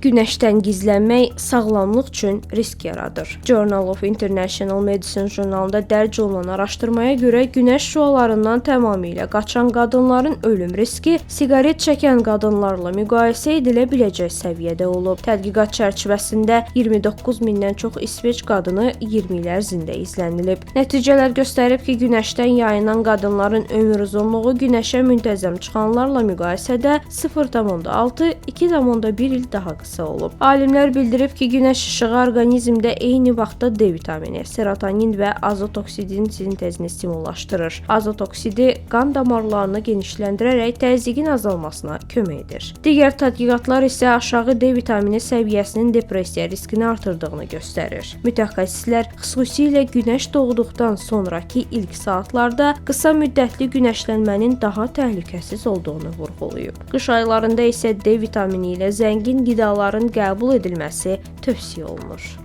günəşdən gizlənmək sağlamlıq üçün risk yaradır. Journal of International Medicine jurnalında dərc olunan araşdırmaya görə günəş şüalarından tamamilə qaçan qadınların ölüm riski siqaret çəkən qadınlarla müqayisə edilə biləcək səviyyədə olub. Tədqiqat çərçivəsində 29 mindən çox İsveç qadını 20 il ərzində izlənilib. Nəticələr göstərib ki, günəşdən yayınan qadınların ömür uzunluğu günəşə müntəzəm çıxanlarla müqayisədə 0,6-2,1 il daha qısa olub. Alimlər bildirib ki, günəş işığı orqanizmdə eyni vaxtda D vitamini, serotonin və azot oksidinin sintezini stimullaşdırır. Azot oksidi qan damarlarını genişləndirərək təzyiqin azalmasına kömək edir. Digər tədqiqatlar isə aşağı D vitamini səviyyəsinin depressiya riskini artırdığını göstərir. Mütəxəssislər xüsusilə günəş doğduqdan sonraki ilk saatlarda qısa müddətli günəşlənmənin daha təhlükəsiz olduğunu vurğulayıb. Qış aylarında isə D vitamini ilə zəngin qidaların qəbul edilməsi tövsiyə olunur.